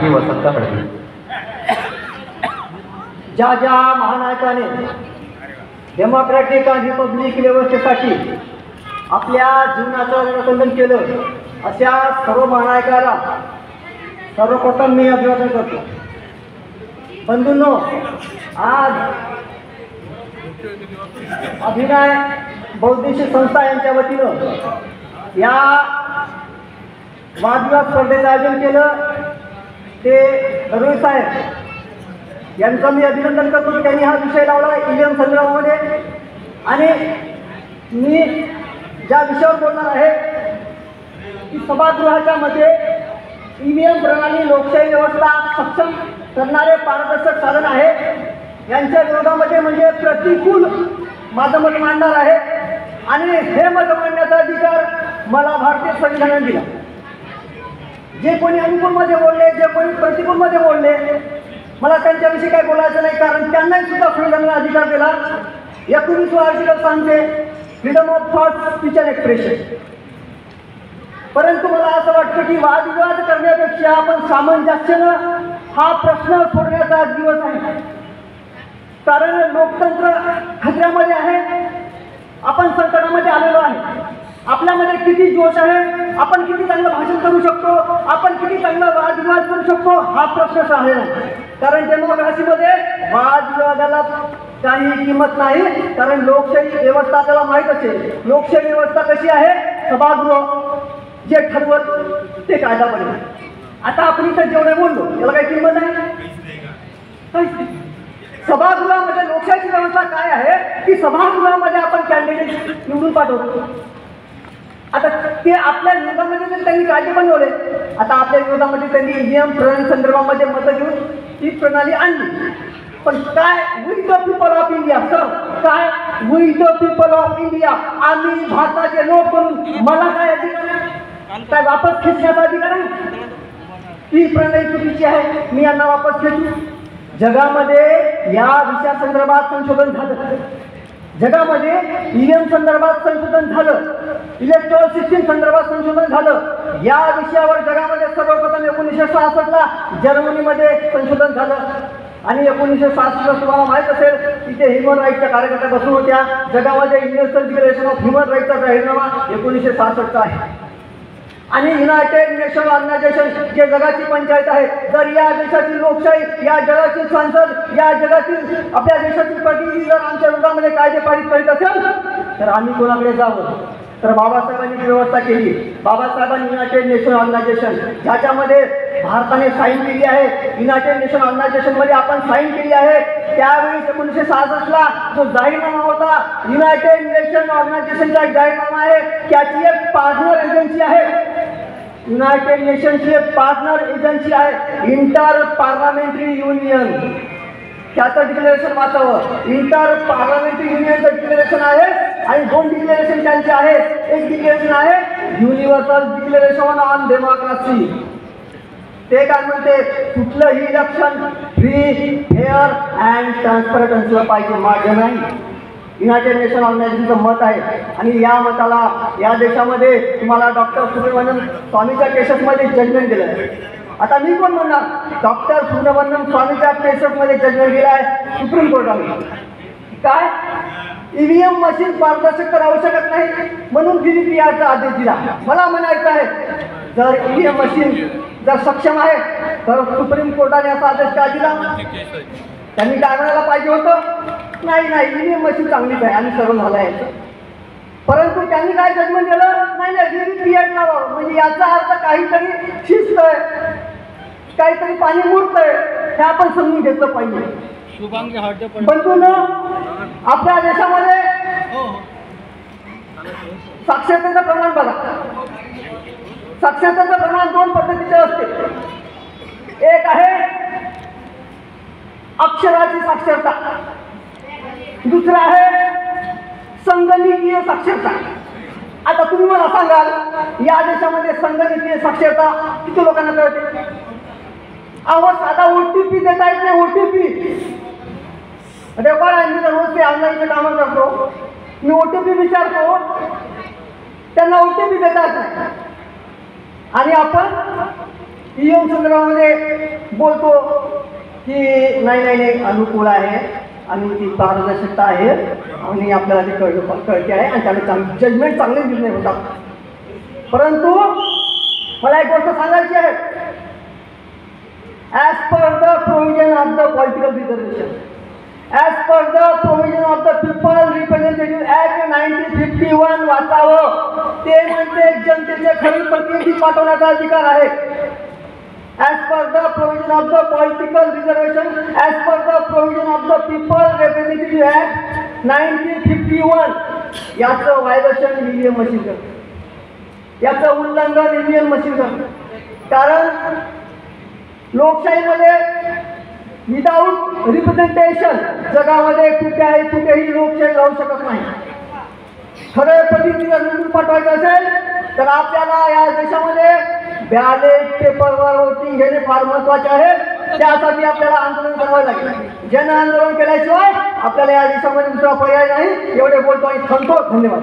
ही वसंत हळवी. ज्या ज्या महानायकाने डेमोक्रॅटिक आणि रिपब्लिक व्यवस्थेसाठी आपल्या जीवनाचं रणकंदन केलं अशा सर्व महानायकाला सर्वप्रथम मी अभिवादन करतो. बंधूंनो, आज अभिनय बौद्धिक संस्था यांच्या वतीनं या वादविवाद स्पर्धेचं आयोजन केलं. ते दरोई साहेब यांचं मी अभिनंदन करतो की त्यांनी हा विषय लावला ईव्हीएम संदर्भामध्ये. आणि मी ज्या विषयावर बोलणार आहे की सभागृहाच्या मध्ये ईव्हीएम प्रणाली लोकशाही व्यवस्था सक्षम करणारे पारदर्शक साधन आहे. यांच्या विरोधामध्ये म्हणजे प्रतिकूल माझं मत मांडणार आहे. आणि हे मत मांडण्याचा अधिकार मला भारतीय संविधानाने दिला. जे कोणी अनुकूलमध्ये बोलले, जे कोणी प्रतिकूलमध्ये बोलले, मला त्यांच्याविषयी काही बोलायचं नाही, कारण त्यांनाही सुद्धा संविधानाने अधिकार दिला. 19वा आर्टिकल सांगते freedom of thought, speech and expression. परंतु मला असं वाटतं की वादविवाद करण्यापेक्षा आपण सामंजस्यानं हा प्रश्न सोडण्याचा दिवस आहे. कारण लोकतंत्र खतऱ्यामध्ये आहे. आपण संकटामध्ये आलेलो आहे. आपल्यामध्ये किती जोश आहे, आपण किती चांगलं भाषण करू शकतो, आपण किती चांगला वादविवाद करू शकतो, हा प्रश्नच आहे. कारण डेमोक्रेसीमध्ये वादविवादाला काही किंमत नाही. कारण लोकशाही व्यवस्था आपल्याला माहीत असेल. लोकशाही व्यवस्था कशी आहे? सभागृह जे ठरवत ते कायदा बनेल. आता आपण इथं जेवढे बोललो त्याला काही किंमत नाही. सभागृहामध्ये लोकशाहीची व्यवस्था काय आहे की सभागृहामध्ये आपण कॅन्डिडेट निवडून पाठवतो. आता ते आपल्या विरोधामध्ये त्यांनी कायदे बनवले. आता आपल्या विरोधामध्ये त्यांनी ईव्हीएम प्रणाली संदर्भामध्ये मतं घेऊन ही प्रणाली आणली. पण काय we the people of India, sir काय we the people of India, आम्ही भारताचे लोक म्हणून मला काय अधिकार आहे? काय वापस खेचण्याचा अधिकार आहे? ही प्रणाली चुकीची आहे, मी यांना वापस खेचू. जगामध्ये या विषयासंदर्भात संशोधन झालं. जगामध्ये ईव्हीएम संदर्भात संशोधन झालं. इलेक्ट्रॉल सिस्टीम संदर्भात संशोधन झालं. या विषयावर जगामध्ये सर्वप्रथम 1966ला जर्मनीमध्ये संशोधन झालं. आणि 1966 तुम्हाला माहीत असेल तिथे ह्युमन राईटच्या कार्यकर्त्या बसून होत्या. जगामध्ये युनिव्हर्सल डिक्लेरेशन ऑफ ह्युमन राईटचा जाहीरनामा 1966चा आहे. आणि युनायटेड नेशन ऑर्गनायझेशन जे जगाची पंचायत आहे, जर या देशातील लोकशाही, या जगातील सांसद, या जगातील आपल्या देशातील प्रतिनिधी जर आमच्या विरोधामध्ये कायदे पारित करीत असेल तर आम्ही कोणाकडे जावं? तर बाबासाहेबांनी व्यवस्था केली. बाबासाहेबांनी युनायटेड नेशन ऑर्गनायझेशन ज्याच्यामध्ये भारताने साईन केली आहे, युनायटेड नेशन ऑर्गनायझेशनमध्ये आपण साईन केली आहे. त्यावेळी 1966ला जो जाहीरनामा होता, युनायटेड नेशन ऑर्गनायझेशनचा एक जाहीरनामा आहे. त्याची एक पार्टनर एजन्सी आहे. युनायटेड नेशनची एक पार्टनर एजन्सी आहे, इंटर पार्लमेंटरी युनियन. त्याचं डिक्लेरेशन वाचावं. इंटर पार्लमेंटरी युनियनचं डिक्लेरेशन आहे. आणि 2 डिक्लेरेशन त्यांचे आहेत. एक डिक्लेरेशन आहे युनिव्हर्सल डिक्लेरेशन ऑन डेमोक्रेसी. ते काय म्हणते, कुठलंही election free, fair and transparent असलं पाहिजे, माध्यम नाही. युनायटेड नेशन ऑर्गनायझेशनचं मत आहे. आणि या मताला या देशामध्ये तुम्हाला डॉक्टर सुब्रमण्यम स्वामीच्या केसेसमध्ये जजमेंट दिलं आहे. आता मी कोण म्हणणार, डॉक्टर सुब्रमण्यम स्वामीच्या केसेसमध्ये जजमेंट दिलं आहे सुप्रीम कोर्टाने. काय ईव्हीएम मशीन पारदर्शक तर राहू शकत नाही म्हणून DDPRचा आदेश दिला. मला म्हणायचं आहे जर ईव्हीएम मशीन जर सक्षम आहे तर सुप्रीम कोर्टाने असा आदेश का दिला? त्यांनी काय म्हणायला पाहिजे होतं, नाही ईव्हीएम मशीन चांगलीच आहे आणि सर्व झालं आहे. परंतु त्यांनी काय जजमेंट दिलं, नाही DDPR लावावं. म्हणजे याचा अर्थ काहीतरी शिस्त आहे, काहीतरी पाणी मुरतंय, हे आपण समजून घेतलं पाहिजे. बंधूंनो, आपल्या देशामध्ये साक्षरतेचं प्रमाण बघा. साक्षरतेचं प्रमाण 2 पद्धतीचे असते. एक आहे अक्षराची साक्षरता, दुसरं आहे संगणकीय साक्षरता. आता तुम्ही मला सांगाल या देशामध्ये संगणकीय साक्षरता किती लोकांना कळते? अहो साधा OTP देता येत नाही. OTP रेकॉर्ड आहे. मी तर रोज ते ऑनलाईनचे कामं करतो. मी OTP विचारतो, त्यांना OTP देता येत नाही. आणि आपण ईएम संदर्भामध्ये बोलतो की नाही अनुकूल आहे आणि ती पारदर्शकता आहे आणि आपल्याला ते कळते आहे आणि त्याला जजमेंट चांगले निर्णय होतात. परंतु मला एक गोष्ट सांगायची आहे. As per the provision of the political reservation, as per the provision of the people representative act 1951 वाचावं. ते म्हणजे जनतेचे खरे प्रतिनिधी पाठवण्याचा अधिकार आहे. As per the provision of the political reservation, as per the provision of the People Representative Act 1951, याचं व्हायलेशन विलियम मशीन करतं, याचं उल्लंघन विलियम मशीन करतं. कारण लोकशाहीमध्ये विदाऊट रिप्रेझेंटेशन जगामध्ये कुठेही लोकशाही राहू शकत नाही. खरं प्रतिनिधी निवडून पाठवायचं असेल तर आपल्याला या देशामध्ये बॅलेट पेपरवर वोटिंग घेणे फार महत्वाचे आहे. त्यासाठी आपल्याला आंदोलन करावं लागेल. जन आंदोलन केल्याशिवाय आपल्याला या देशामध्ये दुसरा पर्याय नाही. एवढे बोलतो आणि थांबतो. धन्यवाद.